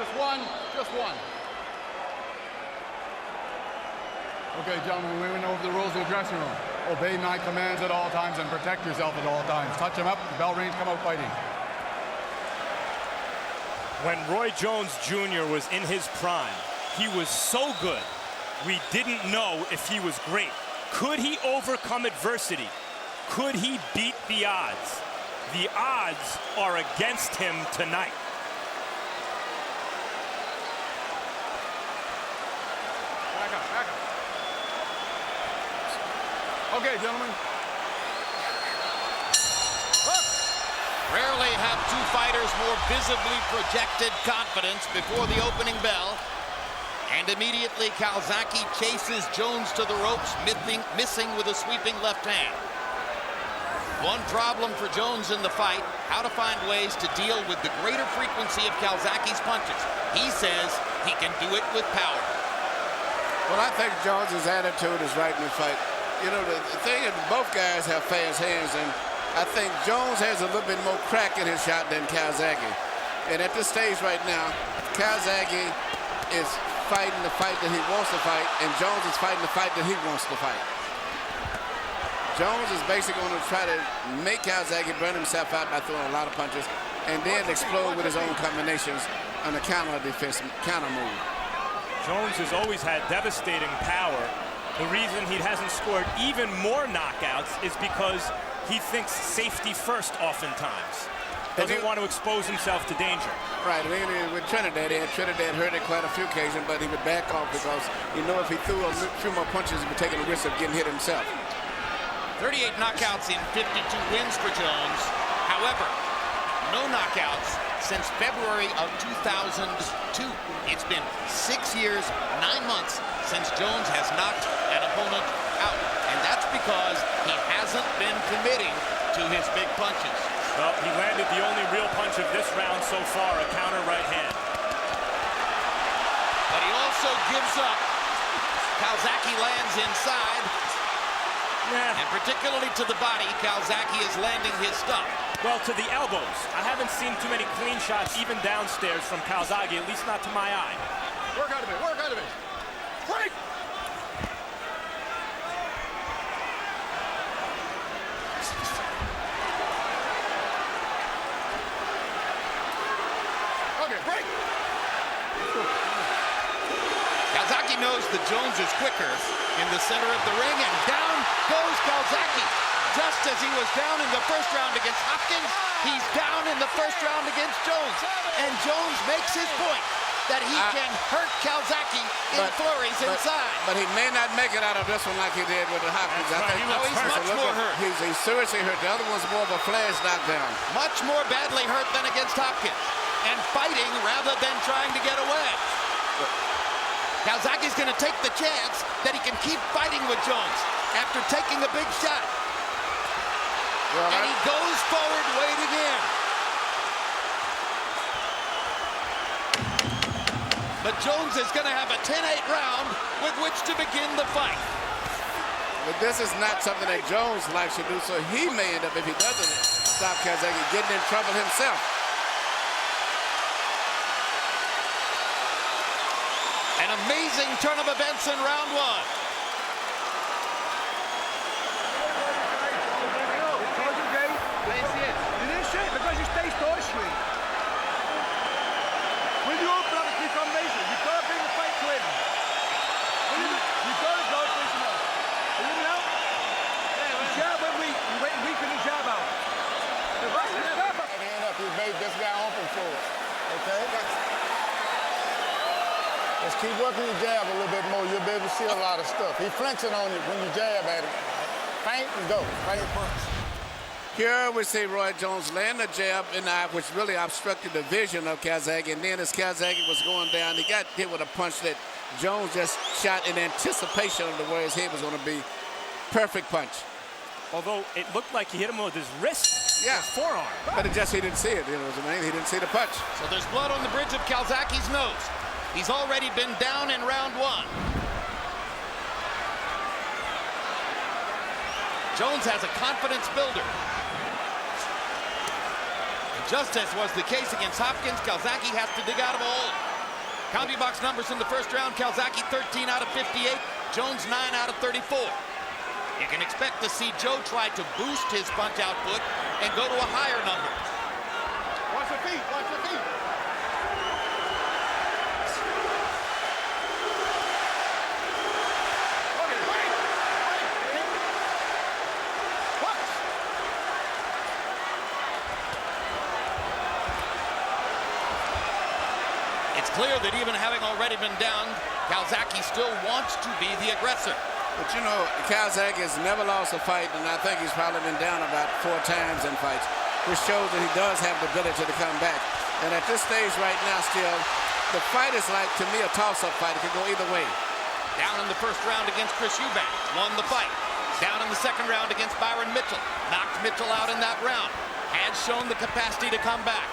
Just one. Just one. Okay, gentlemen, we went over the rules of the dressing room. Obey my commands at all times and protect yourself at all times. Touch him up, the bell rings, come out fighting. When Roy Jones Jr. was in his prime, he was so good, we didn't know if he was great. Could he overcome adversity? Could he beat the odds? The odds are against him tonight. Back up, back up. Okay, gentlemen. Rarely have two fighters more visibly projected confidence before the opening bell. And immediately Calzaghe chases Jones to the ropes, missing with a sweeping left hand. One problem for Jones in the fight, how to find ways to deal with the greater frequency of Calzaghe's punches. He says he can do it with power. Well, I think Jones's attitude is right in the fight. You know, the thing is, both guys have fast hands, and I think Jones has a little bit more crack in his shot than Calzaghe. And at this stage right now, Calzaghe is fighting the fight that he wants to fight, and Jones is fighting the fight that he wants to fight. Jones is basically going to try to make Calzaghe burn himself out by throwing a lot of punches and then explode with his own combinations on a counter defense, counter move. Jones has always had devastating power. The reason he hasn't scored even more knockouts is because he thinks safety first oftentimes. Doesn't want to expose himself to danger. Right, with Trinidad hurt it quite a few occasions, but he would back off because you know if he threw a few more punches, he would take a risk of getting hit himself. 38 knockouts in 52 wins for Jones. However, no knockouts since February of 2002. It's been 6 years, 9 months since Jones has knocked an opponent out. And that's because he hasn't been committing to his big punches. Well, he landed the only real punch of this round so far, a counter right hand. But he also gives up. Calzaghe lands inside. Yeah. And particularly to the body, Calzaghe is landing his stuff. Well, to the elbows. I haven't seen too many clean shots, even downstairs, from Calzaghe, at least not to my eye. Work out of it, work out of it. Break! Okay, break! Calzaghe knows that Jones is quicker in the center of the ring, and down goes Calzaghe. Just as he was down in the first round against Hopkins, he's down in the first round against Jones. And Jones makes his point that he can hurt Calzaghe in flurries inside. But he may not make it out of this one like he did with the Hopkins. Right. He's much more hurt. He's seriously hurt. The other one's more of a flash knockdown. Much more badly hurt than against Hopkins. And fighting rather than trying to get away. Calzaghe's going to take the chance that he can keep fighting with Jones after taking a big shot. Well, and he goes forward, waiting in. But Jones is going to have a 10-8 round with which to begin the fight. But this is not something that Jones likes to do, so he may end up, if he doesn't stop Calzaghe, getting in trouble himself. An amazing turn of events in round one. Because you stay stationary. When you open up a key combination, you gotta bring the fight to him. You gotta go for him out. Are you out? The jab when we can the jab out. The right jab out. Hand up, you made this guy open for it. Okay? Just keep working your jab a little bit more. You'll be able to see a lot of stuff. He's flinching on you when you jab at him. Feint and go. Feint punch. Here we see Roy Jones land a jab in the eye, which really obstructed the vision of Calzaghe. And then as Calzaghe was going down, he got hit with a punch that Jones just shot in anticipation of where his head was going to be. Perfect punch. Although it looked like he hit him with his wrist, his forearm. But he didn't see it, you know what I mean? He didn't see the punch. So there's blood on the bridge of Calzaghe's nose. He's already been down in round one. Jones has a confidence builder. Just as was the case against Hopkins, Calzaghe has to dig out of a hole. CompuBox numbers in the first round: Calzaghe 13 out of 58, Jones 9 out of 34. You can expect to see Joe try to boost his punch output and go to a higher number. Watch the feet, watch the feet. It's clear that even having already been down, Calzaghe still wants to be the aggressor. But you know, Calzaghe has never lost a fight, and I think he's probably been down about 4 times in fights, which shows that he does have the ability to come back. And at this stage right now still, the fight is like, to me, a toss-up fight. It can go either way. Down in the first round against Chris Eubank, won the fight. Down in the second round against Byron Mitchell, knocked Mitchell out in that round. Has shown the capacity to come back.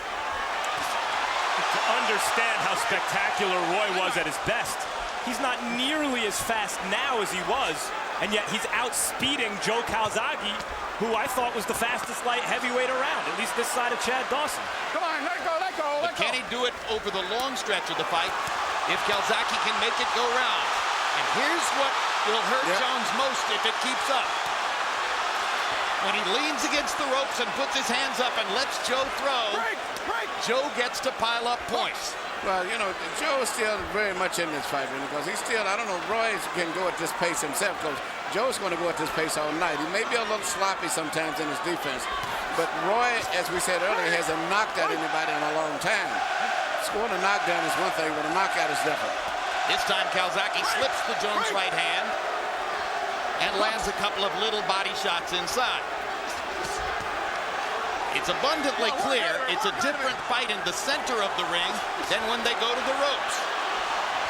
To understand how spectacular Roy was at his best, he's not nearly as fast now as he was, and yet he's outspeeding Joe Calzaghe, who I thought was the fastest light heavyweight around, at least this side of Chad Dawson. Come on, let go, let go, let go. But can he do it over the long stretch of the fight if Calzaghe can make it go round? And here's what will hurt Jones most if it keeps up. When he leans against the ropes and puts his hands up and lets Joe throw, Joe gets to pile up points. Well, you know, Joe is still very much in this fight because he's still, I don't know, Roy can go at this pace himself because Joe's going to go at this pace all night. He may be a little sloppy sometimes in his defense, but Roy, as we said earlier, hasn't knocked out anybody in a long time. Scoring a knockdown is one thing, but a knockout is different. This time Calzaghe slips the Jones right hand and lands a couple of little body shots inside. It's abundantly clear it's a different fight in the center of the ring than when they go to the ropes.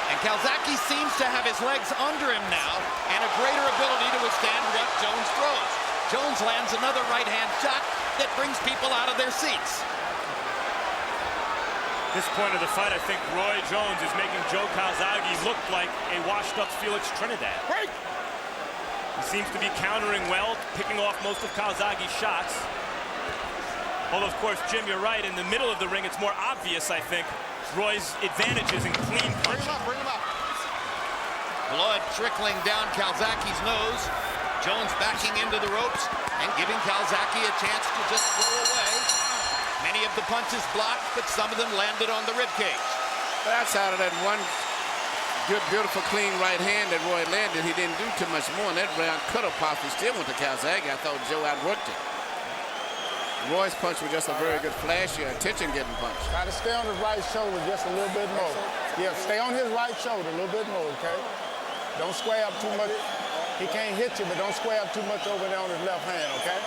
And Calzaghe seems to have his legs under him now and a greater ability to withstand what Jones throws. Jones lands another right-hand shot that brings people out of their seats. This point of the fight, I think Roy Jones is making Joe Calzaghe look like a washed-up Felix Trinidad. He seems to be countering well, picking off most of Calzaghe's shots. Although, of course, Jim, you're right. In the middle of the ring, it's more obvious, I think, Roy's advantages in clean punching. Bring him up. Blood trickling down Calzaghe's nose. Jones backing into the ropes and giving Calzaghe a chance to just throw away. Many of the punches blocked, but some of them landed on the ribcage. Outside of that one good, beautiful, clean right hand that Roy landed, he didn't do too much more. And that round could have possibly still went to Calzaghe. I thought Joe outworked it. Roy's punch was just a very good flashy, attention-getting punch. Try to stay on his right shoulder just a little bit more. Yeah, stay on his right shoulder a little bit more, okay? Don't square up too much. He can't hit you, but don't square up too much over there on his left hand, okay?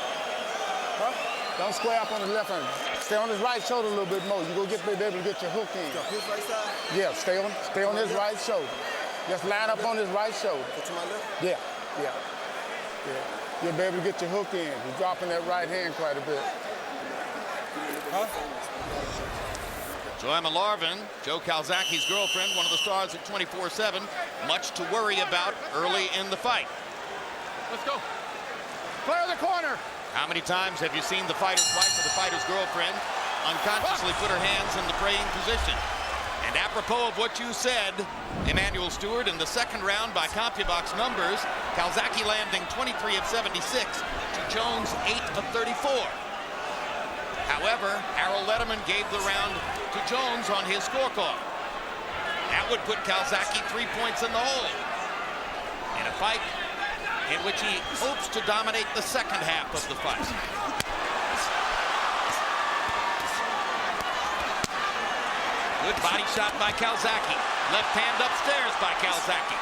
Huh? Don't square up on his left hand. Stay on his right shoulder a little bit more. You're going to be able to get your hook in. His right side? Yeah, stay on his right shoulder. Just line up on his right shoulder. To my left? Yeah. You'll be able to get your hook in. You're dropping that right hand quite a bit. Huh? Joanna Larvin, Joe Calzaghe's girlfriend, one of the stars at 24/7, much to worry about early in the fight. Let's go. Clear the corner. How many times have you seen the fighter's wife or the fighter's girlfriend unconsciously put her hands in the praying position? And apropos of what you said, Emmanuel Stewart, in the second round by CompuBox numbers, Calzaghe landing 23 of 76 to Jones 8 of 34. However, Harold Letterman gave the round to Jones on his scorecard. That would put Calzaghe 3 points in the hole in a fight in which he hopes to dominate the second half of the fight. Good body shot by Calzaghe. Left hand upstairs by Calzaghe.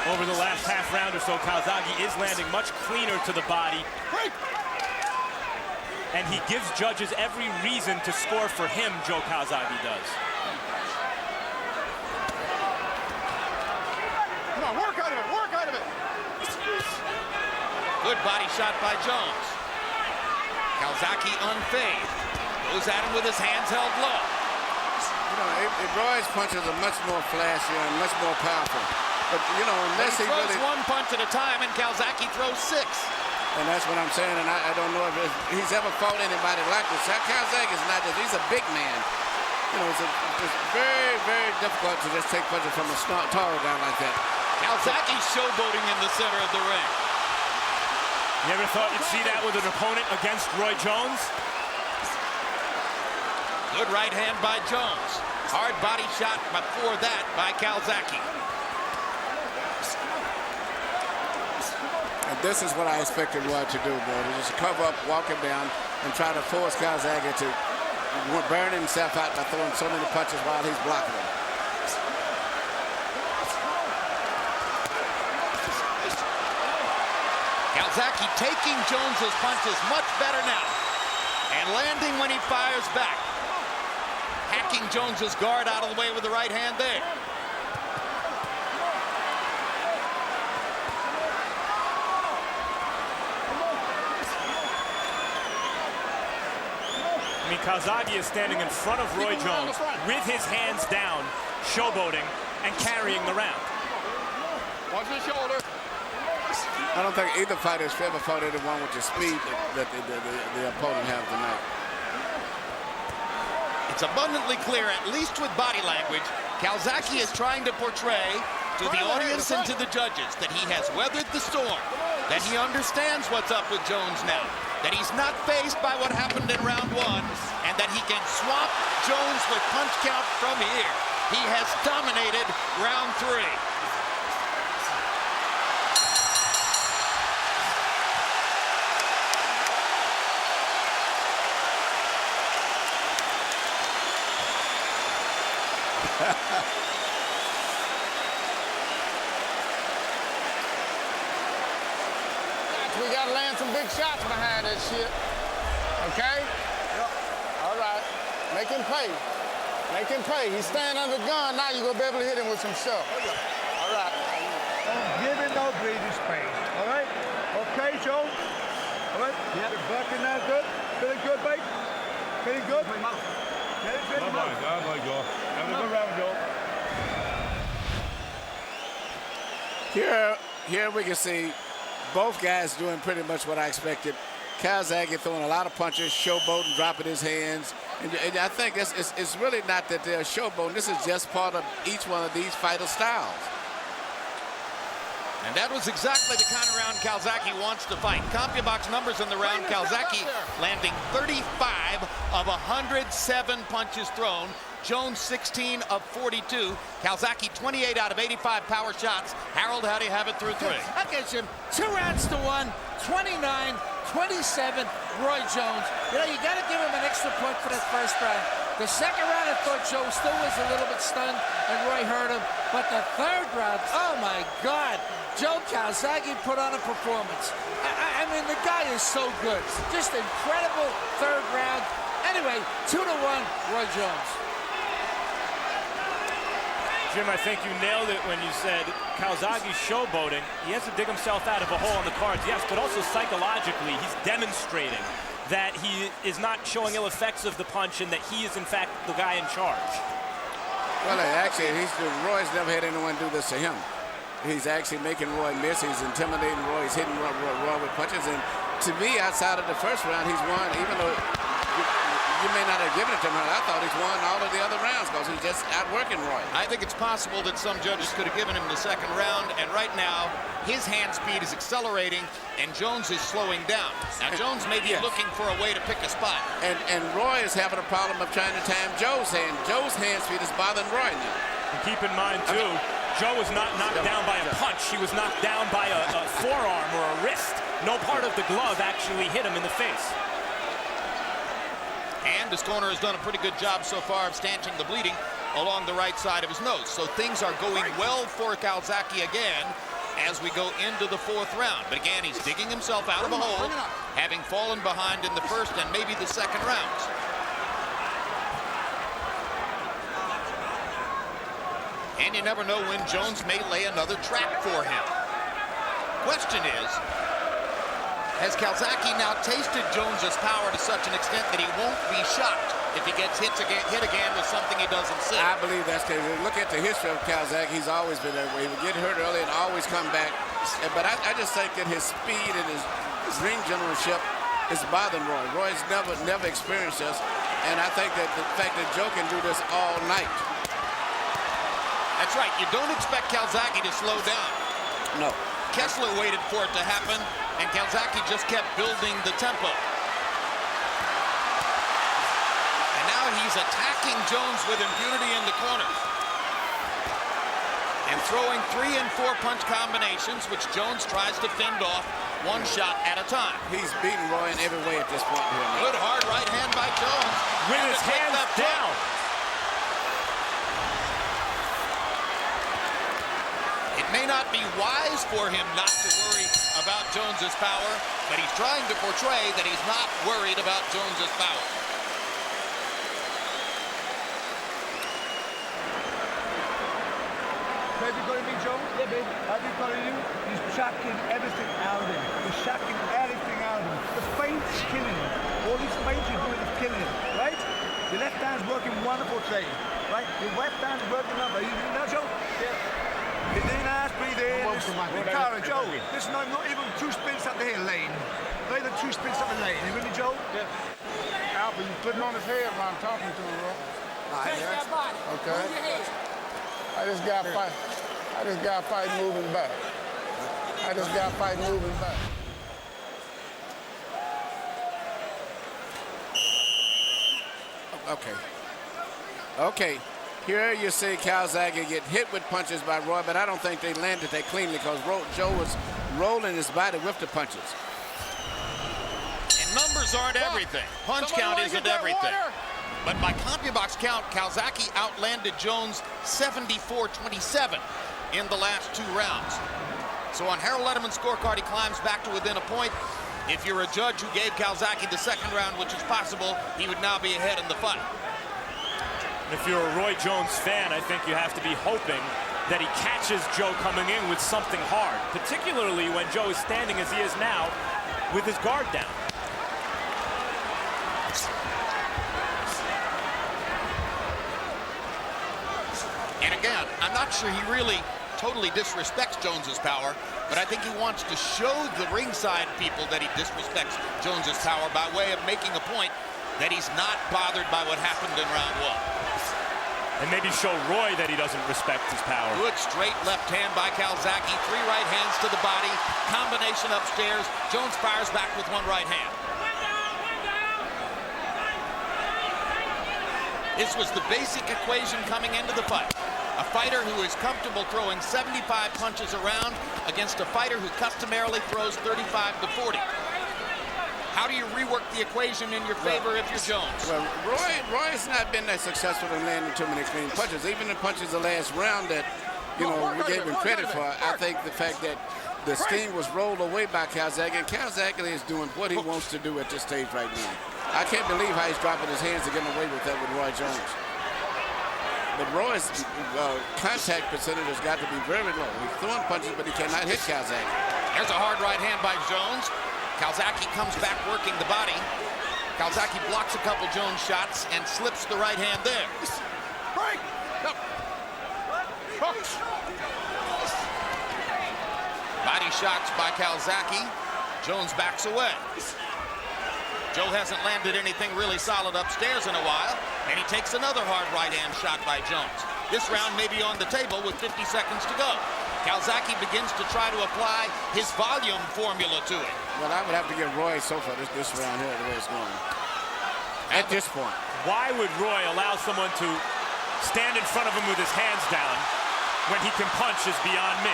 Over the last half round or so, Calzaghe is landing much cleaner to the body. And he gives judges every reason to score for him, Joe Calzaghe does. Come on, work out of it, work out of it. Good body shot by Jones. Calzaghe unfazed. Goes at him with his hands held low. You know, Roy's punches are much more flashier and much more powerful. But, you know, unless he throws really... one punch at a time, and Calzaghe throws 6. And that's what I'm saying, and I don't know if he's ever fought anybody like this. Calzaghe is not just, he's a big man. You know, it's very, very difficult to just take punches from a tall guy like that. Calzaghe showboating in the center of the ring. You ever thought you'd see that with an opponent against Roy Jones? Good right hand by Jones. Hard body shot before that by Calzaghe. And this is what I expected Roy to do, bro. To just cover up, walk him down, and try to force Calzaghe to burn himself out by throwing so many punches while he's blocking him. Calzaghe taking Jones's punches much better now. And landing when he fires back. Hacking Jones's guard out of the way with the right hand there. I mean, Calzaghe is standing in front of Roy Jones with his hands down, showboating, and carrying the round. Watch the shoulder. I don't think either fighter has ever fought anyone with the speed that the opponent has tonight. It's abundantly clear, at least with body language, Calzaghe is trying to portray to the audience and to the judges that he has weathered the storm, that he understands what's up with Jones now, that he's not faced by what happened in round one, and that he can swamp Jones with punch count from here. He has dominated round 3. We got to land some big shots behind that shit. Okay? Yep. All right. Make him pay. Make him pay. He's standing under the gun. Now you're going to be able to hit him with some stuff. All right. Don't give him no breathing space. All right? Okay, Joe? All right? Yep. You're bucking now good? Feeling good, mate? Feeling good? Get it, fit him out. Joe. Have a good round, Joe. Here we can see both guys doing pretty much what I expected. Calzaghe throwing a lot of punches, showboating, dropping his hands. And I think it's really not that they're showboating. This is just part of each one of these fighter styles. And that was exactly the kind of round Calzaghe wants to fight. CompuBox numbers in the round, Calzaghe landing 35 of 107 punches thrown. Jones 16 of 42. Calzaghe 28 out of 85 power shots. Harold, how do you have it through 3? Okay, Jim. 2 rounds to 1, 29-27, Roy Jones. You know, you got to give him an extra point for that first round. The second round, I thought Joe still was a little bit stunned, and Roy hurt him. But the third round, oh my God, Joe Calzaghe put on a performance. I mean, the guy is so good. Just incredible third round. Anyway, 2-1, Roy Jones. Jim, I think you nailed it when you said Calzaghe's showboating. He has to dig himself out of a hole on the cards, yes, but also psychologically, he's demonstrating that he is not showing ill effects of the punch and that he is, in fact, the guy in charge. Well, actually, Roy's never had anyone do this to him. He's actually making Roy miss. He's intimidating Roy. He's hitting Roy with punches. And to me, outside of the first round, he's won, even though you may not have given it to him. I thought he's won all of the other rounds because he's just outworking Roy. I think it's possible that some judges could have given him the second round, and right now his hand speed is accelerating and Jones is slowing down. Now Jones may be looking for a way to pick a spot. And Roy is having a problem of trying to time Joe's hand. Joe's hand speed is bothering Roy now. And keep in mind too, Joe was not knocked down by a punch. He was knocked down by a forearm or a wrist. No part of the glove actually hit him in the face. And his corner has done a pretty good job so far of stanching the bleeding along the right side of his nose. So things are going well for Calzaghe again as we go into the fourth round. But again, he's digging himself out of a hole, having fallen behind in the first and maybe the second rounds. And you never know when Jones may lay another trap for him. Question is, has Calzaghe now tasted Jones's power to such an extent that he won't be shocked if he gets hit again with something he doesn't see? I believe that's because look at the history of Calzaghe. He's always been that way. He would get hurt early and always come back. But I just think that his speed and ring generalship is bothering Roy. Roy's never experienced this, and I think that the fact that Joe can do this all night. That's right. You don't expect Calzaghe to slow down. No. Kessler waited for it to happen, and Calzaghe just kept building the tempo. And now he's attacking Jones with impunity in the corner. And throwing 3- and 4-punch combinations, which Jones tries to fend off one shot at a time. He's beaten Roy in every way at this point here. Good hard right hand by Jones. With his hands down. It may not be wise for him not to worry about Jones's power, but he's trying to portray that he's not worried about Jones's power. Baby calling me Joe? Yeah, baby. I've been calling you. He's chucking everything out of him. He's chucking everything out of him. The feint's killing him. All these feints you're doing is killing him, right? The left hand's working wonderful today, right? The left hand's working number. You do now, Joe? Yeah. Breathe in, ass, breathe in. Cara, Joe, listen, I'm not even 2 spins up the hill lane. Not even 2 spins up the lane. You with me, Joe? Yeah. Alpha, you putting on his head while I'm talking to him, bro. Take that body. Okay. Move your head. I just got fight moving back. I just got fight moving back. Okay. Here you see Calzaghe get hit with punches by Roy, but I don't think they landed that cleanly because Joe was rolling his body with the punches. And numbers aren't everything. Punch count isn't everything. But by CompuBox count, Calzaghe outlanded Jones 74-27 in the last 2 rounds. So on Harold Letterman's scorecard, he climbs back to within a point. If you're a judge who gave Calzaghe the 2nd round, which is possible, he would now be ahead in the fight. If you're a Roy Jones fan, I think you have to be hoping that he catches Joe coming in with something hard, particularly when Joe is standing as he is now with his guard down. And again, I'm not sure he really totally disrespects Jones's power, but I think he wants to show the ringside people that he disrespects Jones's power by way of making a point that he's not bothered by what happened in round 1. And maybe show Roy that he doesn't respect his power. Good straight left hand by Calzaghe. 3 right hands to the body. Combination upstairs. Jones fires back with 1 right hand. This was the basic equation coming into the fight. A fighter who is comfortable throwing 75 punches around against a fighter who customarily throws 35 to 40. How do you rework the equation in your favor if you're Jones? Well, Roy's not been that successful in landing too many clean punches. Even the punches the last round that, we gave him credit for. I think the fact that the steam was rolled away by Calzaghe, and Calzaghe is doing what he wants to do at this stage right now. I can't believe how he's dropping his hands to get away with that with Roy Jones. But Roy's contact percentage has got to be very low. He's throwing punches, but he cannot hit Calzaghe. There's a hard right hand by Jones. Calzaghe comes back working the body. Calzaghe blocks a couple Jones shots and slips the right hand there. Break! Body shots by Calzaghe. Jones backs away. Joe hasn't landed anything really solid upstairs in a while, and he takes another hard right hand shot by Jones. This round may be on the table with 50 seconds to go. Calzaghe begins to try to apply his volume formula to it. Well, I would have to give Roy so far this round here the way it's going. At this point. Why would Roy allow someone to stand in front of him with his hands down when he can punch is beyond me?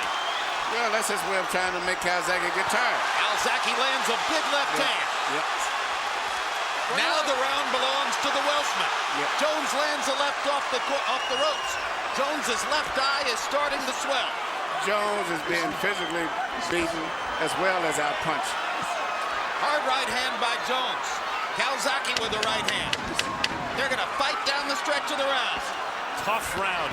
Well, that's his way of trying to make Calzaghe get tired. Calzaghe lands a big left hand. Yep. Now the round belongs to the Welshman. Yep. Jones lands a left off the ropes. Jones's left eye is starting to swell. Jones is being physically beaten as well as outpunched. Hard right hand by Jones. Calzaghe with the right hand. They're going to fight down the stretch of the round. Tough round.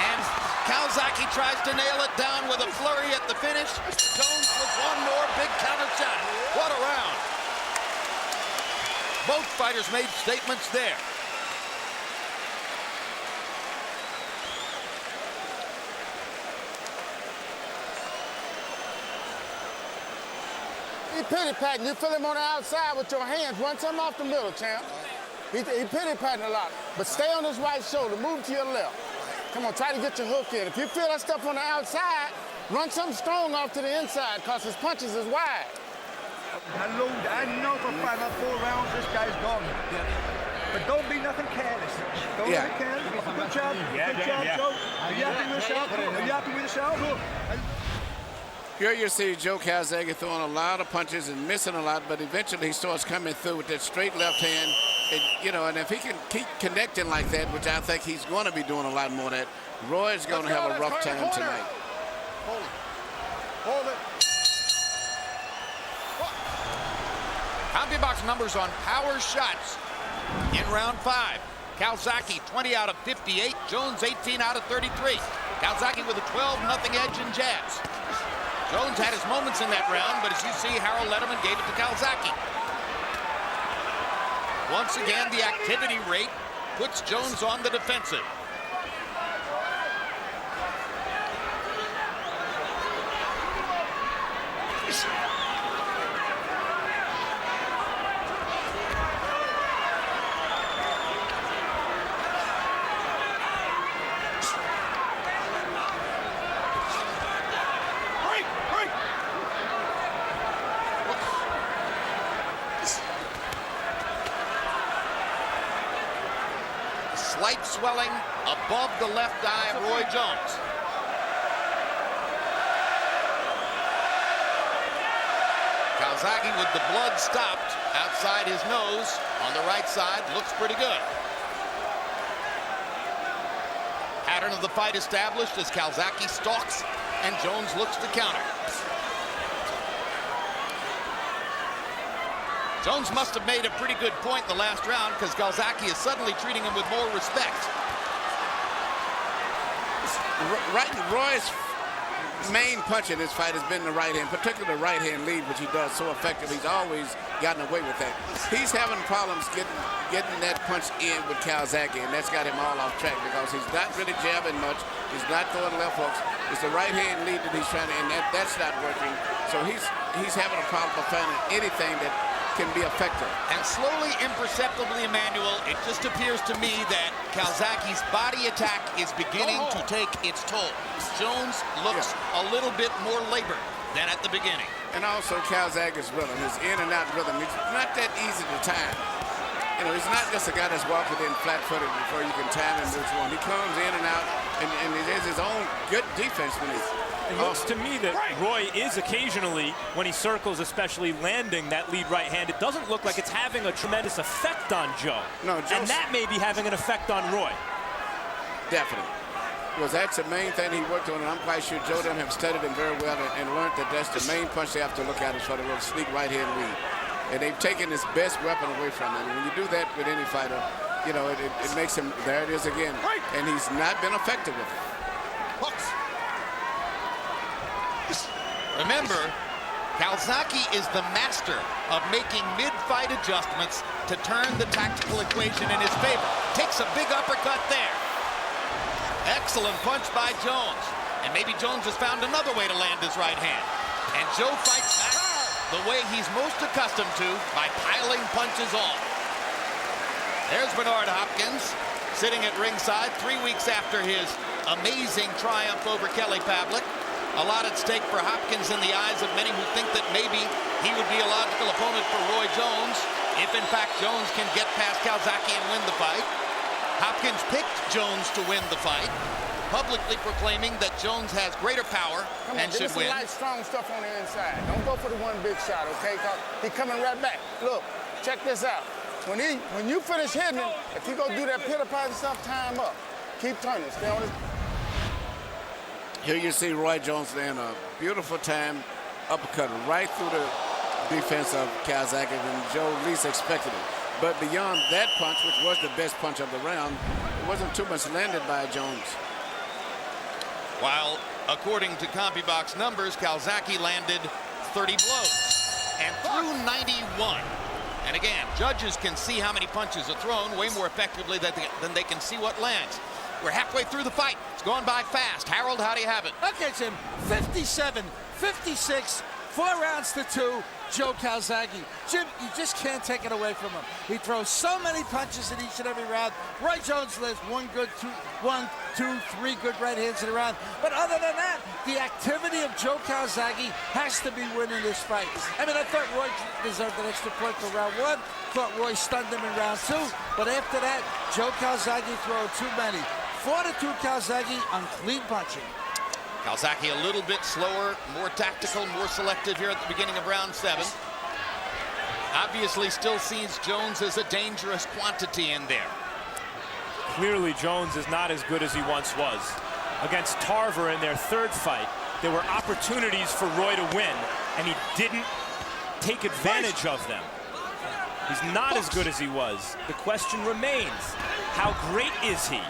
And Calzaghe tries to nail it down with a flurry at the finish. Jones with 1 more big counter shot. What a round. Both fighters made statements there. He pity-patting. You feel him on the outside with your hands. Run something off the middle, champ. He pity-patting a lot. But stay on his right shoulder. Move to your left. Come on, try to get your hook in. If you feel that stuff on the outside, run something strong off to the inside because his punches is wide. I know for 5 or 4 rounds this guy's gone. But don't be nothing careless. Don't be careless. Good job. Good job, Joe. Are you happy with yourself? Are you happy with yourself? Here you see Joe Calzaghe throwing a lot of punches and missing a lot, but eventually he starts coming through with that straight left hand. And, you know, and if he can keep connecting like that, which I think he's going to be doing a lot more of that, Roy's going to have a rough time tonight. Hold it. Hold it. CompuBox numbers on power shots in round 5. Calzaghe 20 out of 58. Jones 18 out of 33. Calzaghe with a 12-0 edge in jabs. Jones had his moments in that round, but as you see, Harold Letterman gave it to Calzaghe. Once again, the activity rate puts Jones on the defensive. Slight swelling above the left eye of Roy Jones. Calzaghe with the blood stopped outside his nose on the right side looks pretty good. Pattern of the fight established as Calzaghe stalks and Jones looks to counter. Jones must have made a pretty good point in the last round because Calzaghe is suddenly treating him with more respect. Roy's main punch in this fight has been the right hand, particularly the right hand lead, which he does so effective. He's always gotten away with that. He's having problems getting that punch in with Calzaghe, and that's got him all off track because he's not really jabbing much. He's not throwing left hooks. It's the right hand lead that he's trying to, and that's not working. So he's having a problem of finding anything that can be effective. And slowly, imperceptibly, Emmanuel, it just appears to me that Calzaghe's body attack is beginning to take its toll. Jones looks a little bit more labored than at the beginning. And also Calzaghe's rhythm, his in and out rhythm. It's not that easy to time. You know, he's not just a guy that's walking in flat-footed before you can time him which one. He comes in and out, and he has his own good defense when he's. It looks to me that Roy is occasionally, when he circles, especially landing that lead right hand, it doesn't look like it's having a tremendous effect on Joe. No, and that may be having an effect on Roy. Definitely. Because that's the main thing he worked on, and I'm quite sure Joe them have studied him very well and learned that that's the main punch they have to look at is for the little sneak right hand lead. And they've taken his best weapon away from him. And when you do that with any fighter, you know, it makes him, there it is again. And he's not been effective with it. Remember, Calzaghe is the master of making mid-fight adjustments to turn the tactical equation in his favor. Takes a big uppercut there. Excellent punch by Jones. And maybe Jones has found another way to land his right hand. And Joe fights back the way he's most accustomed to, by piling punches on. There's Bernard Hopkins sitting at ringside 3 weeks after his amazing triumph over Kelly Pavlik. A lot at stake for Hopkins in the eyes of many who think that maybe he would be a logical opponent for Roy Jones if, in fact, Jones can get past Calzaghe and win the fight. Hopkins picked Jones to win the fight, publicly proclaiming that Jones has greater power and should win. Nice, strong stuff on the inside. Don't go for the one big shot, okay? He's coming right back. Look, check this out. When you finish hitting him, if you go do that pitter-patter stuff, time up. Keep turning. Stay on his. Here you see Roy Jones laying a beautiful time uppercut right through the defense of Calzaghe when Joe least expected it. But beyond that punch, which was the best punch of the round, it wasn't too much landed by Jones. While, according to CompuBox numbers, Calzaghe landed 30 blows and threw 91. And again, judges can see how many punches are thrown way more effectively than they can see what lands. We're halfway through the fight. It's going by fast. Harold, how do you have it? Okay, Jim. 57, 56, 4 rounds to 2. Joe Calzaghe. Jim, you just can't take it away from him. He throws so many punches in each and every round. Roy Jones lives one, two, three good right hands in a round. But other than that, the activity of Joe Calzaghe has to be winning this fight. I mean, I thought Roy deserved an extra point for round one. Thought Roy stunned him in round two. But after that, Joe Calzaghe throwing too many. 4-2 Calzaghe on clean punching. Calzaghe a little bit slower, more tactical, more selective here at the beginning of round 7. Obviously still sees Jones as a dangerous quantity in there. Clearly, Jones is not as good as he once was. Against Tarver in their third fight, there were opportunities for Roy to win, and he didn't take advantage of them. He's not as good as he was. The question remains, how great is he?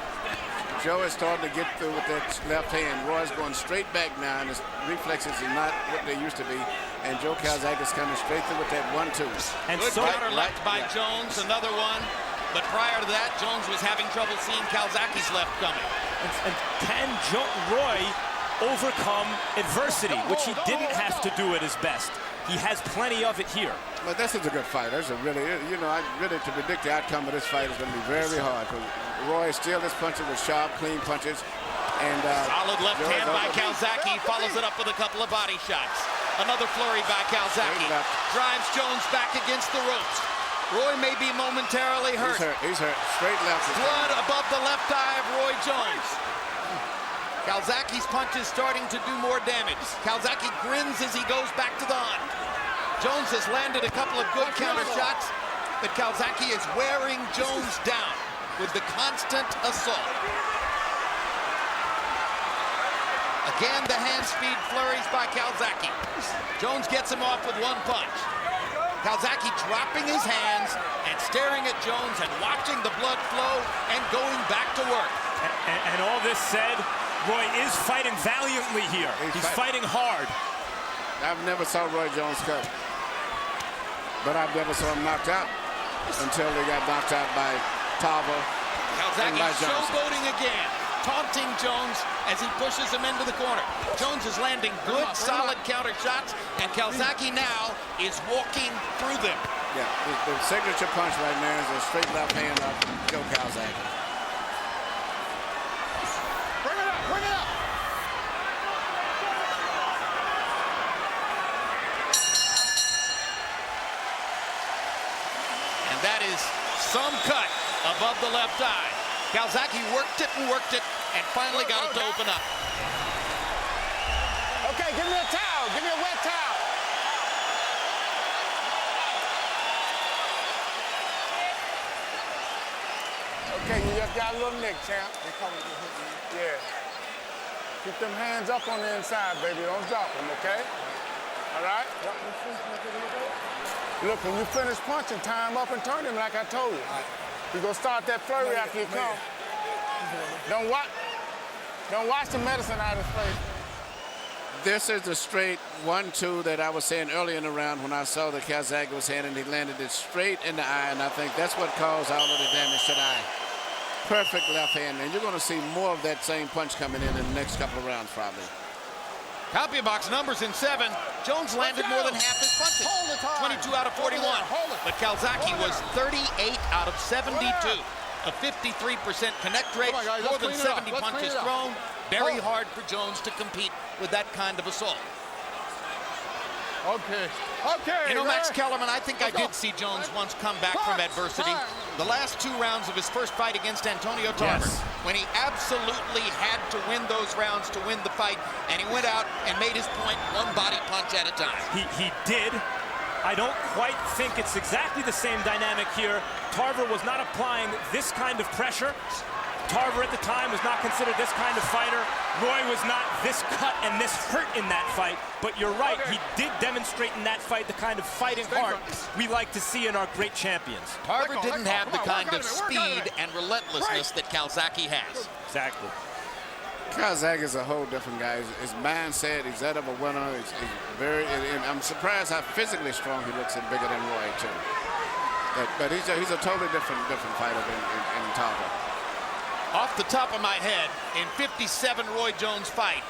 Joe is starting to get through with that left hand. Roy's going straight back now, and his reflexes are not what they used to be. And Joe Calzaghe is coming straight through with that 1-2. And good counter left by Jones, another one. But prior to that, Jones was having trouble seeing Calzaghe's left coming. And can Roy overcome adversity, which he didn't have to do at his best? He has plenty of it here. But this is a good fight. That's a really, you know, to predict the outcome of this fight is going to be very hard. Roy still is punching with sharp, clean punches. And solid left hand by Calzaghe. Follows it up with a couple of body shots. Another flurry by Calzaghe. Drives Jones back against the ropes. Roy may be momentarily hurt. He's hurt. Straight left. Blood above the left eye of Roy Jones. Calzaghe's punch is starting to do more damage. Calzaghe grins as he goes back to the hunt. Jones has landed a couple of good counter shots, but Calzaghe is wearing Jones down with the constant assault. Again, the hand speed flurries by Calzaghe. Jones gets him off with one punch. Calzaghe dropping his hands and staring at Jones and watching the blood flow and going back to work. And all this said, Roy is fighting valiantly here. He's fighting hard. I've never saw Roy Jones cut, but I've never saw him knocked out until he got knocked out by Tarver. Calzaghe showboating again, taunting Jones as he pushes him into the corner. Jones is landing good, solid counter shots, and Calzaghe now is walking through them. Yeah, the signature punch right now is a straight left hand of Joe Calzaghe. Bring it up, bring it up. And that is some cut above the left eye. Calzaghe worked it and finally got it to open up. Okay, give me a towel. Give me a wet towel. Okay, you just got a little nick, champ. Yeah. Keep them hands up on the inside, baby. Don't drop them, okay? All right? Look, when you finish punching, tie him up and turn him like I told you. You're going to start that flurry after you come. Don't watch the medicine out of his face. This is the straight 1-2 that I was saying earlier in the round when I saw that Calzaghe was handing. He landed it straight in the eye, and I think that's what caused all of the damage to the eye. Perfect left hand, and you're going to see more of that same punch coming in the next couple of rounds, probably. CompuBox numbers in 7. Jones landed more than half his punches. 22 out of 41. But Calzaghe was 38 out of 72. A 53% connect rate, more than 70 punches thrown. Very hard for Jones to compete with that kind of assault. Okay. You know, Max Kellerman, I think I did see Jones once come back from adversity. The last 2 rounds of his first fight against Antonio Tarver, when he absolutely had to win those rounds to win the fight, and he went out and made his point one body punch at a time. He did. I don't quite think it's exactly the same dynamic here. Tarver was not applying this kind of pressure. Tarver at the time was not considered this kind of fighter. Roy was not this cut and this hurt in that fight. But you're right, he did demonstrate in that fight the kind of fighting heart we like to see in our great champions. Tarver didn't have the kind of speed and relentlessness that Calzaghe has. Exactly. Calzaghe is a whole different guy. His mindset, he's that of a winner. He's very, and I'm surprised how physically strong he looks and bigger than Roy, too. But he's a totally different fighter than Tarver. Off the top of my head, in 57 Roy Jones fights,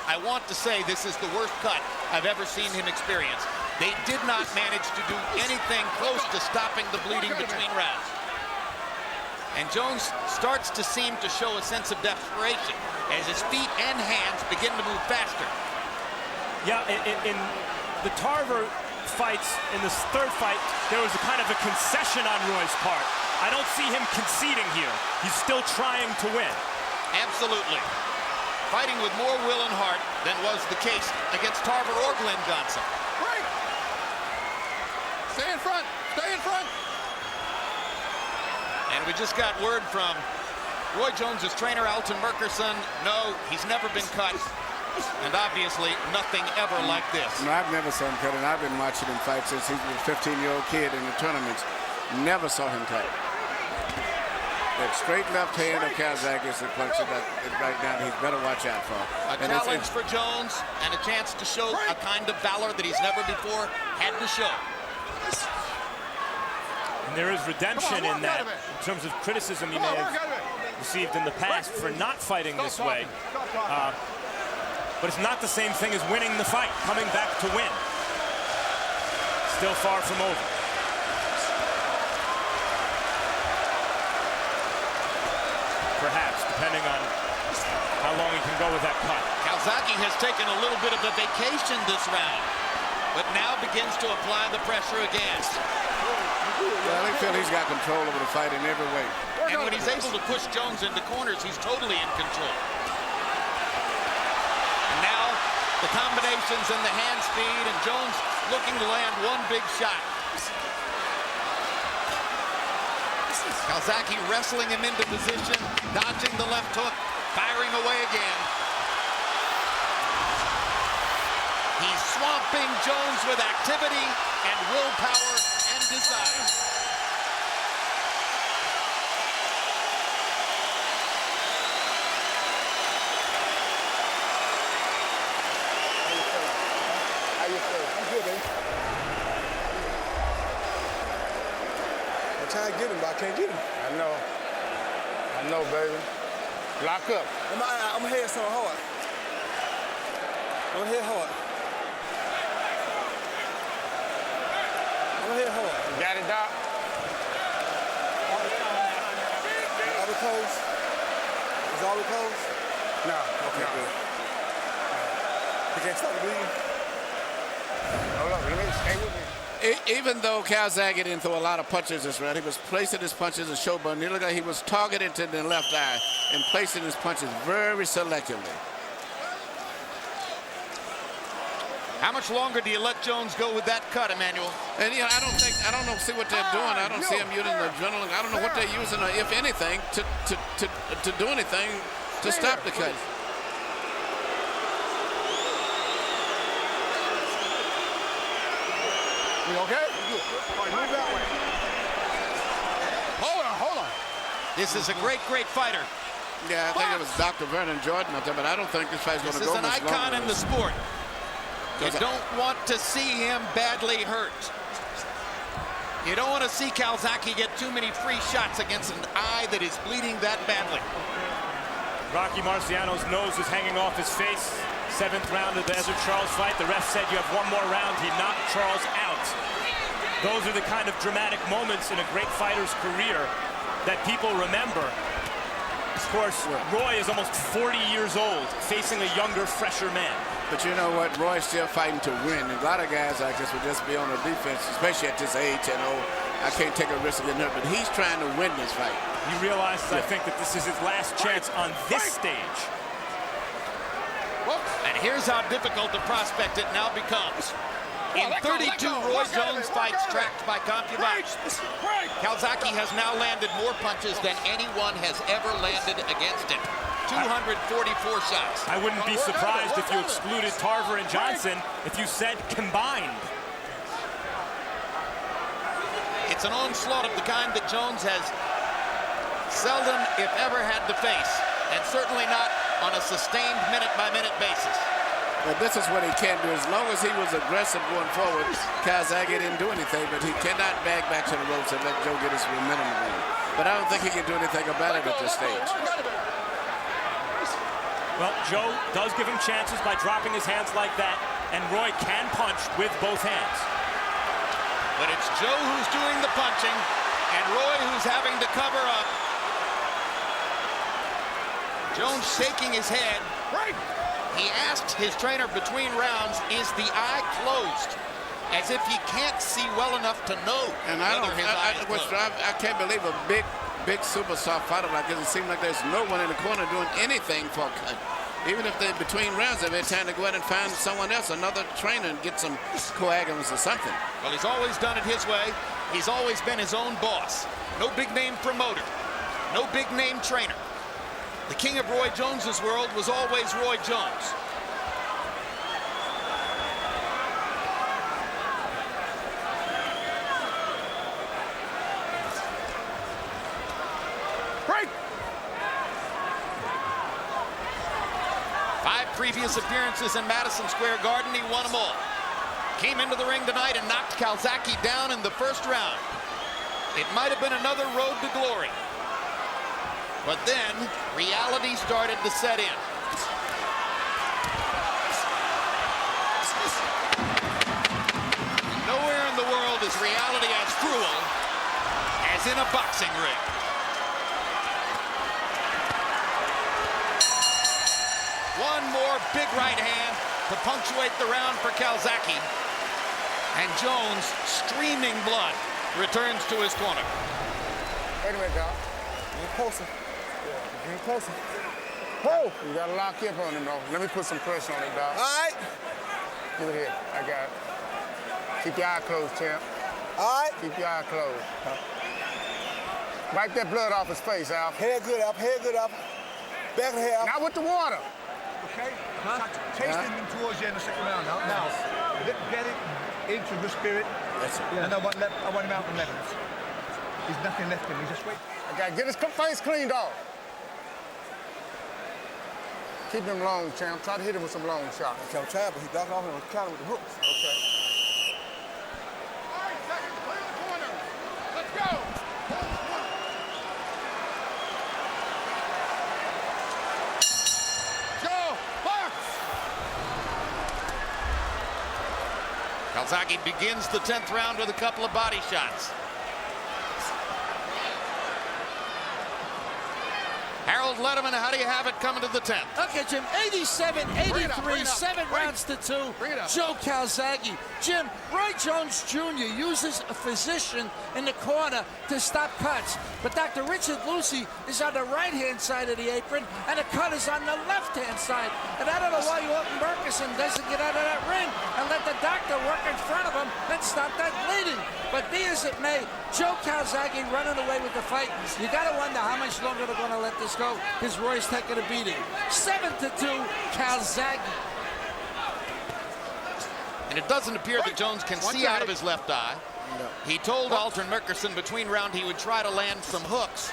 I want to say this is the worst cut I've ever seen him experience. They did not manage to do anything close to stopping the bleeding between rounds. And Jones starts to seem to show a sense of desperation as his feet and hands begin to move faster. Yeah, in the Tarver fights, in this third fight, there was a kind of a concession on Roy's part. I don't see him conceding here. He's still trying to win. Absolutely. Fighting with more will and heart than was the case against Tarver or Glenn Johnson. Break! Stay in front! Stay in front! And we just got word from Roy Jones's trainer, Alton Merkerson. No, he's never been cut. And obviously, nothing ever like this. No, I've never saw him cut, and I've been watching him fight since he was a 15-year-old kid in the tournaments. Never saw him cut. That straight left hand of Calzaghe is the punch that right now he's better watch out for. A challenge for Jones and a chance to show a kind of valor that he's never before had to show. And there is redemption in that, in terms of criticism he may have received in the past for not fighting this way. But it's not the same thing as winning the fight, coming back to win. Still far from over. Perhaps, depending on how long he can go with that cut. Calzaghe has taken a little bit of a vacation this round, but now begins to apply the pressure again. Well, I feel he's got control over the fight in every way. And when he's able to push Jones into corners, he's totally in control. And now the combinations and the hand speed, and Jones looking to land one big shot. Calzaghe wrestling him into position, dodging the left hook, firing away again. He's swamping Jones with activity and willpower and desire. How you feel? I'm good, baby. I'm trying to get him, but I can't get him. I know, baby. Lock up. I'm gonna hit so hard. I'm gonna hit hard. I'm gonna hit hard. You got it, Doc? Are we close? Is all we close? No. Okay, good. You can't stop the bleeding? Hold on, let me stay with me. Even though Calzaghe didn't throw a lot of punches this round, he was placing his punches in show button. He looked like he was targeted to the left eye and placing his punches very selectively. How much longer do you let Jones go with that cut, Emmanuel? And you know, I don't see what they're doing. I don't see them using the adrenaline. I don't know what they're using, if anything, to do anything to stop the cut. You okay? All right, move that way. Hold on. This is a great, great fighter. Yeah, I think it was Dr. Vernon Jordan out there, but I don't think this fight's going to go much longer. This is an icon in the sport. You don't want to see him badly hurt. You don't want to see Calzaghe get too many free shots against an eye that is bleeding that badly. Rocky Marciano's nose is hanging off his face. 7th round of the Ezra Charles fight. The ref said you have one more round. He knocked Charles out. Those are the kind of dramatic moments in a great fighter's career that people remember. Of course, Roy is almost 40 years old, facing a younger, fresher man. But you know what? Roy's still fighting to win. A lot of guys like this would just be on the defense, especially at this age. You know, I can't take a risk of getting hurt, but he's trying to win this fight. He realizes, I think, that this is his last chance on this stage. And here's how difficult the prospect it now becomes. In 32 Roy Jones fights tracked by concubines, Calzaghe has now landed more punches than anyone has ever landed against him. 244 shots. I wouldn't be surprised if you excluded Tarver and Johnson if you said combined. It's an onslaught of the kind that Jones has seldom, if ever, had to face, and certainly not on a sustained minute-by-minute basis. Well, this is what he can do. As long as he was aggressive going forward, Calzaghe didn't do anything, but he cannot back to the ropes and let Joe get his momentum going. But I don't think he can do anything about it at this stage. Well, Joe does give him chances by dropping his hands like that and Roy can punch with both hands. But it's Joe who's doing the punching, and Roy who's having to cover up. Jones shaking his head. He asked his trainer between rounds, is the eye closed? As if he can't see well enough to know whether his eye is closed. I can't believe a big super soft fighter like this. It seems like there's no one in the corner doing anything for a cut. Even if they're between rounds, they're trying to go ahead and find someone else, another trainer, and get some coagulants or something. Well, he's always done it his way. He's always been his own boss. No big name promoter. No big name trainer. The king of Roy Jones's world was always Roy Jones. Break! 5 previous appearances in Madison Square Garden, he won them all. Came into the ring tonight and knocked Calzaghe down in the first round. It might have been another road to glory. But then, reality started to set in. Nowhere in the world is reality as cruel as in a boxing ring. One more big right hand to punctuate the round for Calzaghe. And Jones, streaming blood, returns to his corner. Wait a minute, dog. Get closer. Get closer. Oh! You gotta lock up on him, though. Let me put some pressure on him, dog. All right. Give it here. I got it. Keep your eye closed, champ. All right. Keep your eye closed. Wipe that blood off his face, Al. Head good up, head good up. Back of the head up. Not with the water. Okay? Tasting them towards the end of the second round now. Now, get it into the spirit. That's it. And I want him out in 11. There's nothing left in him. Just wait. I gotta get his face cleaned off. Keep him long, champ. Try to hit him with some long shots. Okay, I'm trying, but he got off him with counter with the hooks. Okay. All right, seconds, clear the corner. Let's go. Go, box. Calzaghe begins the 10th round with a couple of body shots. Harold Letterman, how do you have it coming to the 10th? Okay, Jim, 87-83, 7 rounds to 2. Joe Calzaghe. Jim, Roy Jones Jr. uses a physician in the corner to stop cuts. But Dr. Richard Lucy is on the right-hand side of the apron, and the cut is on the left-hand side. And I don't know why Alton Murchison doesn't get out of that ring and let the doctor work in front of him and stop that bleeding. But be as it may, Joe Calzaghe running away with the fight. You got to wonder how much longer they're going to let this go, because Roy's taking a beating. 7-2, Calzaghe. And it doesn't appear that Jones can see out of his left eye. No. He told Alton Murchison between round he would try to land some hooks.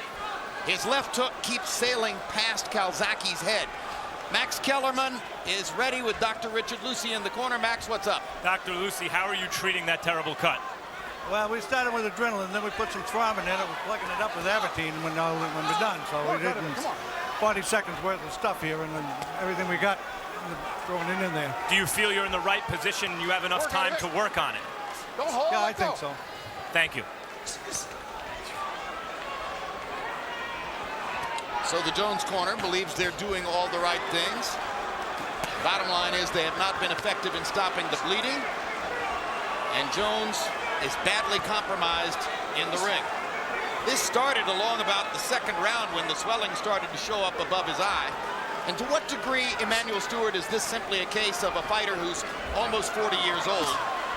His left hook keeps sailing past Calzaghe's head. Max Kellerman is ready with Dr. Richard Lucy in the corner. Max, what's up? Dr. Lucy, how are you treating that terrible cut? Well, we started with adrenaline, then we put some Throm in there that was plugging it up with Avatine when we're done. So we did 40 seconds worth of stuff here, and then everything we got, throwing it in there. Do you feel you're in the right position? You have enough time to work on it? Don't hold. Yeah, I think so. Thank you. So the Jones corner believes they're doing all the right things. Bottom line is they have not been effective in stopping the bleeding. And Jones is badly compromised in the ring. This started along about the second round when the swelling started to show up above his eye. And to what degree, Emmanuel Stewart, is this simply a case of a fighter who's almost 40 years old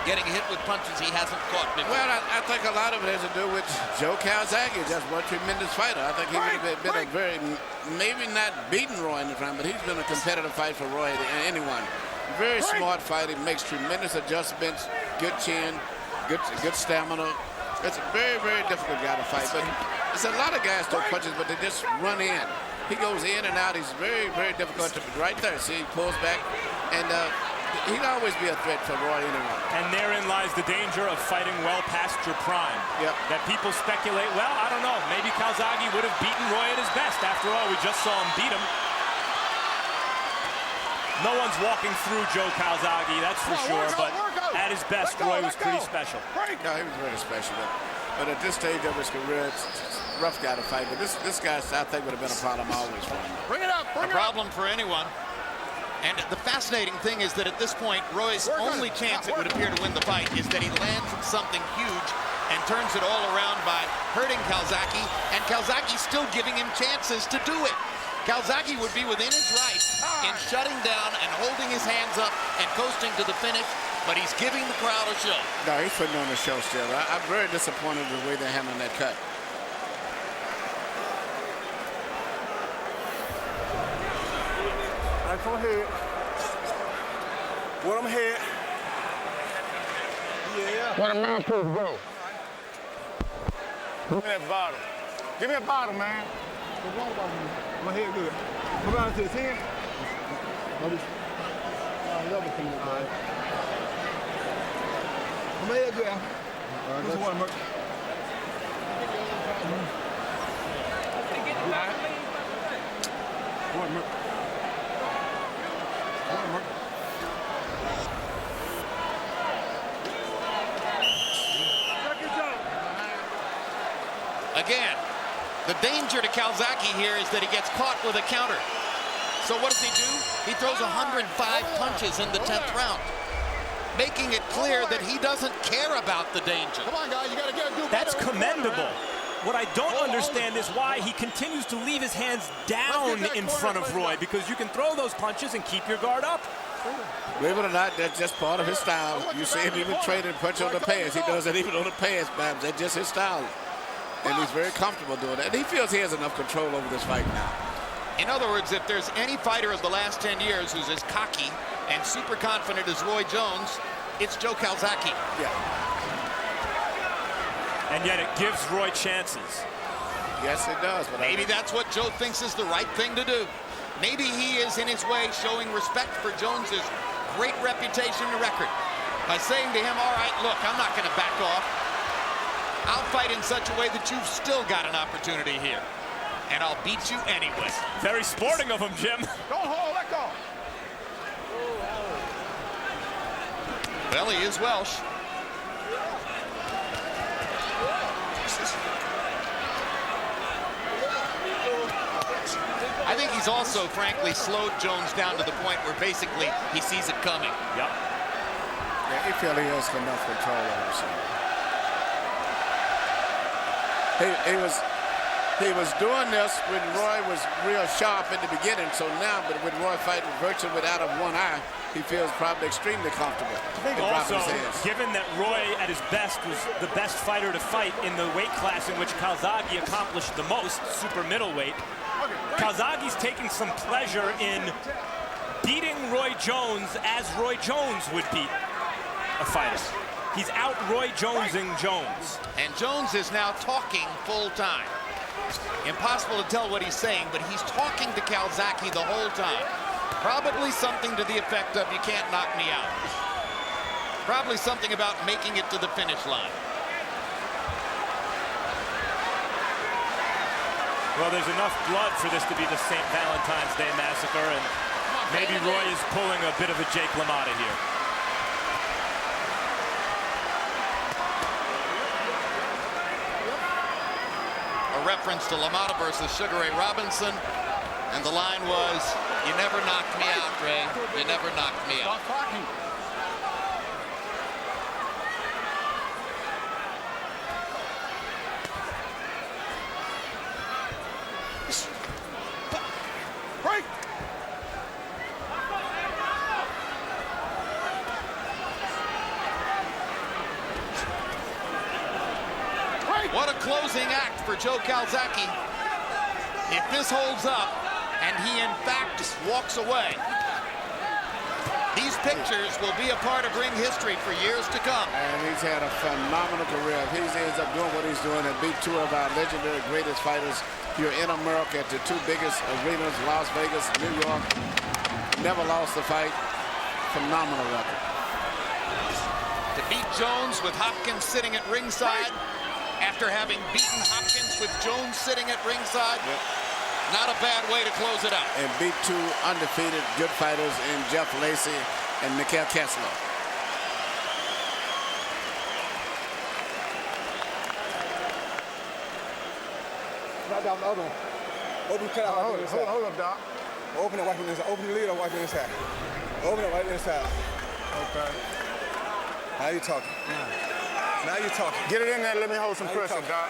getting hit with punches he hasn't caught before? Well, I think a lot of it has to do with Joe Calzaghe. Just one tremendous fighter. I think he would have been a very, maybe not beaten Roy in the front, but he's been a competitive fight for Roy and anyone. Very smart fighter. He makes tremendous adjustments, good chin, good stamina. It's a very, very difficult guy to fight. But it's a lot of guys throw punches, but they just run in. He goes in and out. He's very, very difficult to right there. See, he pulls back, and he'd always be a threat for Roy anyway. And therein lies the danger of fighting well past your prime. Yep. That people speculate, well, I don't know, maybe Calzaghe would have beaten Roy at his best. After all, we just saw him beat him. No one's walking through Joe Calzaghe, that's for sure, but at his best, Roy was pretty special. No, he was very special. But at this stage of his career, it's a rough guy to fight. But this guy, I think, would have been a problem always for him. Bring it up, bring it up. A problem for anyone. And the fascinating thing is that at this point, Roy's only chance, it would appear, to win the fight is that he lands something huge and turns it all around by hurting Calzaghe, and Calzaghe's still giving him chances to do it. Calzaghe would be within his right in shutting down and holding his hands up and coasting to the finish, but he's giving the crowd a show. No, he's putting on a show still. I'm very disappointed with the way they're handling that cut. All right, go ahead. What I'm here. Yeah. What a man supposed to go. Give me that bottle. Give me a bottle, man. My head good. Come on to the 10. Level team. All right. My head good. This one, Merc. One, Merc. Again, the danger to Calzaghe here is that he gets caught with a counter. So what does he do? He throws 105 punches in the 10th round, making it clear that he doesn't care about the danger. Come on, guys, you gotta do better. That's commendable. What I don't understand is why he continues to leave his hands down in front of Roy, because you can throw those punches and keep your guard up. Believe it or not, that's just part of his style. You see him even training punch on the pads. He does it even on the pads, Babs. That's just his style. And he's very comfortable doing that. And he feels he has enough control over this fight now. In other words, if there's any fighter of the last 10 years who's as cocky and super confident as Roy Jones, it's Joe Calzaghe. Yeah. And yet it gives Roy chances. Yes, it does. But maybe that's what Joe thinks is the right thing to do. Maybe he is, in his way, showing respect for Jones's great reputation and record by saying to him, all right, look, I'm not going to back off. I'll fight in such a way that you've still got an opportunity here. And I'll beat you anyway. Very sporting of him, Jim. Don't hold, let go. Well, he is Welsh. I think he's also, frankly, slowed Jones down to the point where basically he sees it coming. Yep. Yeah, he feels he has enough control over himself. He was doing this when Roy was real sharp in the beginning. So now, but with Roy fighting virtually without a one eye, he feels probably extremely comfortable. I think also, given that Roy at his best was the best fighter to fight in the weight class in which Calzaghe accomplished the most, super middleweight, Calzaghe's taking some pleasure in beating Roy Jones as Roy Jones would beat a fighter. He's out Roy Jonesing Jones. And Jones is now talking full time. Impossible to tell what he's saying, but he's talking to Calzaghe the whole time. Probably something to the effect of, you can't knock me out. Probably something about making it to the finish line. Well, there's enough blood for this to be the St. Valentine's Day Massacre, and maybe Roy is pulling a bit of a Jake LaMotta here. Reference to LaMotta versus Sugar Ray Robinson, and the line was, you never knocked me out, Ray. You never knocked me out. Stop talking. Break. What a closing act for Joe Calzaghe. If this holds up, and he in fact walks away, these pictures will be a part of ring history for years to come. And he's had a phenomenal career. If he ends up doing what he's doing and beat two of our legendary greatest fighters here in America at the two biggest arenas, Las Vegas, New York, never lost a fight. Phenomenal record. To beat Jones with Hopkins sitting at ringside, after having beaten Hopkins with Jones sitting at ringside. Yep. Not a bad way to close it out. And beat two undefeated good fighters in Jeff Lacey and Mikhail Kessler. Right down the other one. Open cut out. Hold up, Doc. Open it, wipe it inside. Open the lid or wipe it inside. Open it, wipe it inside. Okay. Now you're talking. Now you're talking. Get it in there. Let me hold some pressure, Doc.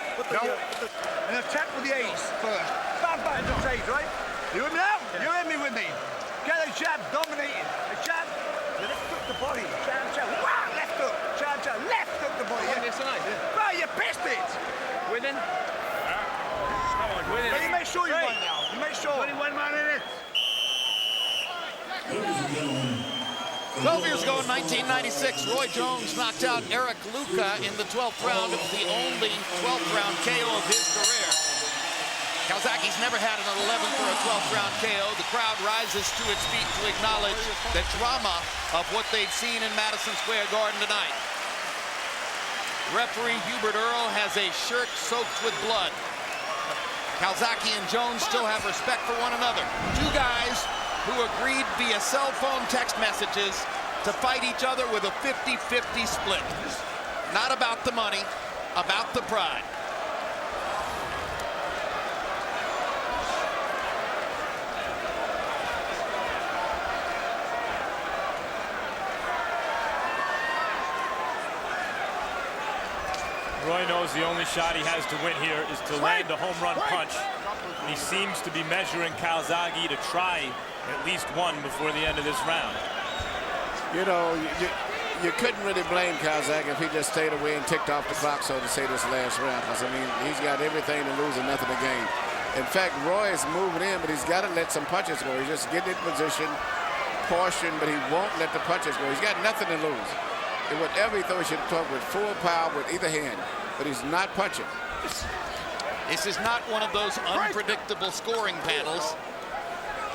And attack with the A's first. Bang, bang, those A's, right? You with me now? You're in me with me. Get a jab, dominating. A jab, left hook the body. Jab, jab. Wow, left hook. Jab, jab. Left hook the body. Yeah. Bro, you pissed it. Winning. But you make sure you won now. You make sure. 21 minutes. 12 years ago in 1996, Roy Jones knocked out Eric Luca in the 12th round. It was the only 12th round KO of his career. Calzaghe's never had an 11th or a 12th round KO. The crowd rises to its feet to acknowledge the drama of what they've seen in Madison Square Garden tonight. Referee Hubert Earl has a shirt soaked with blood. Calzaghe and Jones still have respect for one another. Two guys who agreed via cell phone text messages to fight each other with a 50-50 split. Not about the money, about the pride. Roy knows the only shot he has to win here is to land a home run punch. And he seems to be measuring Calzaghe to try at least one before the end of this round. You know, you couldn't really blame Calzaghe if he just stayed away and ticked off the clock, so to say, this last round. Because, I mean, he's got everything to lose and nothing to gain. In fact, Roy is moving in, but he's got to let some punches go. He's just getting in position, portion, but he won't let the punches go. He's got nothing to lose. And whatever he throws, he should throw with full power with either hand, but he's not punching. This is not one of those unpredictable scoring panels,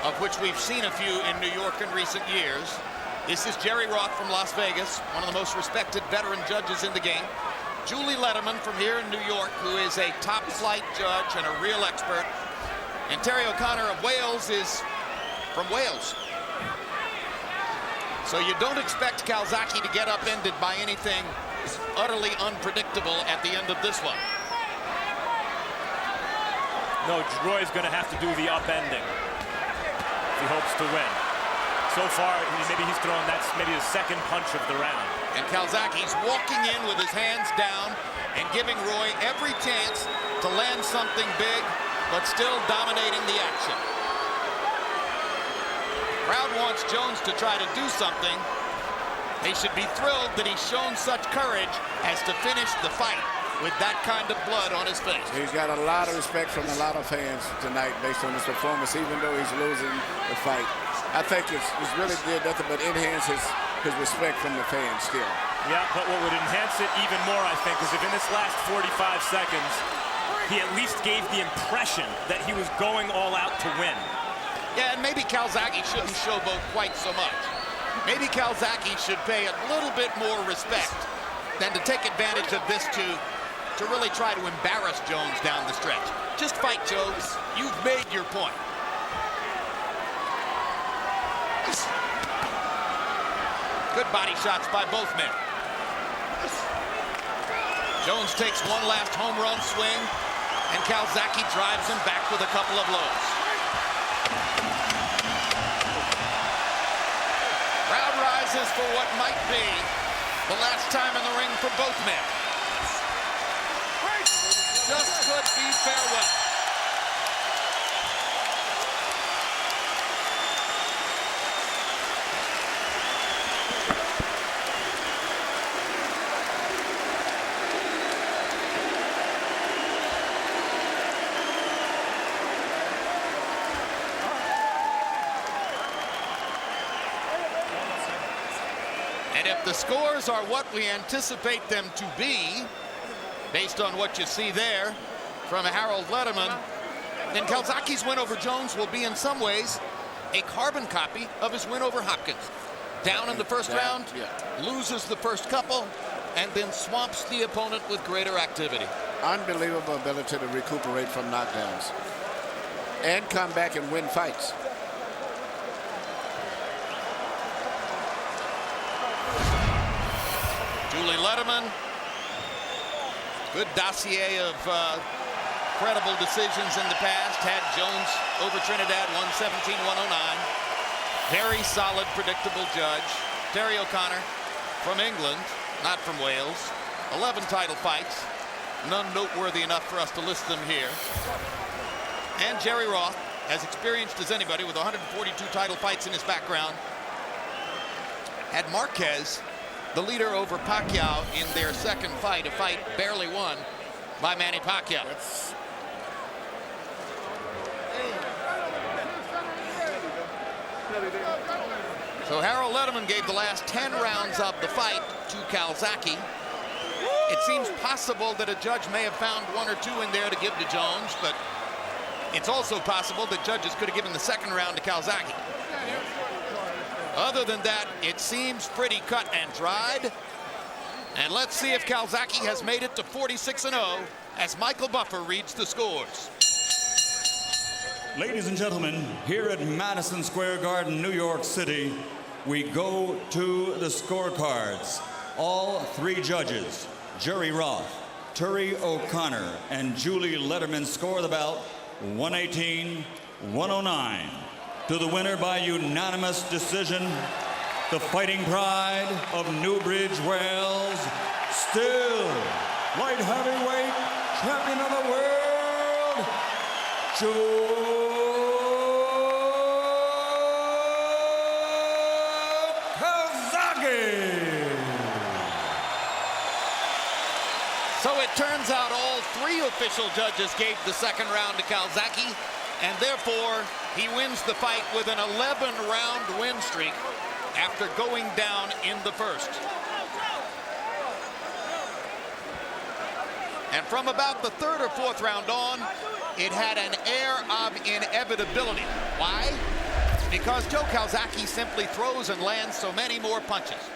of which we've seen a few in New York in recent years. This is Jerry Roth from Las Vegas, one of the most respected veteran judges in the game. Julie Letterman from here in New York, who is a top-flight judge and a real expert. And Terry O'Connor of Wales is from Wales. So you don't expect Calzaghe to get upended by anything utterly unpredictable at the end of this one. No, Roy's going to have to do the upending if he hopes to win. So far, maybe he's throwing that's maybe the second punch of the round. And Calzaghe's walking in with his hands down and giving Roy every chance to land something big, but still dominating the action. Crowd wants Jones to try to do something. They should be thrilled that he's shown such courage as to finish the fight with that kind of blood on his face. He's got a lot of respect from a lot of fans tonight based on his performance, even though he's losing the fight. I think it's really did nothing but enhance his respect from the fans still. Yeah, but what would enhance it even more, I think, is if in this last 45 seconds, he at least gave the impression that he was going all out to win. Yeah, and maybe Calzaghe shouldn't showboat quite so much. Maybe Calzaghe should pay a little bit more respect than to take advantage of this to really try to embarrass Jones down the stretch. Just fight, Jones. You've made your point. Good body shots by both men. Jones takes one last home run swing, and Calzaghe drives him back with a couple of blows. Crowd rises for what might be the last time in the ring for both men. Just could be farewell. And if the scores are what we anticipate them to be, based on what you see there from Harold Letterman, then Calzaghe's win over Jones will be in some ways a carbon copy of his win over Hopkins. Down in the first round, loses the first couple, and then swamps the opponent with greater activity. Unbelievable ability to recuperate from knockdowns. and come back and win fights. Julie Letterman, good dossier of credible decisions in the past. Had Jones over Trinidad, 117-109. Very solid, predictable judge. Terry O'Connor from England, not from Wales. 11 title fights, none noteworthy enough for us to list them here. And Jerry Roth, as experienced as anybody with 142 title fights in his background, had Marquez, the leader over Pacquiao, in their second fight, a fight barely won by Manny Pacquiao. So Harold Letterman gave the last 10 rounds of the fight to Calzaghe. It seems possible that a judge may have found one or two in there to give to Jones, but it's also possible that judges could have given the second round to Calzaghe. Other than that, it seems pretty cut and dried. And let's see if Calzaghe has made it to 46-0 as Michael Buffer reads the scores. Ladies and gentlemen, here at Madison Square Garden, New York City, we go to the scorecards. All three judges, Jerry Roth, Terry O'Connor, and Julie Letterman, score the bout 118-109. To the winner by unanimous decision, the fighting pride of Newbridge, Wales, still light heavyweight champion of the world, Calzaghe. So it turns out all three official judges gave the second round to Calzaghe, and therefore he wins the fight with an 11-round win streak after going down in the first. And from about the third or fourth round on, it had an air of inevitability. Why? Because Joe Calzaghe simply throws and lands so many more punches.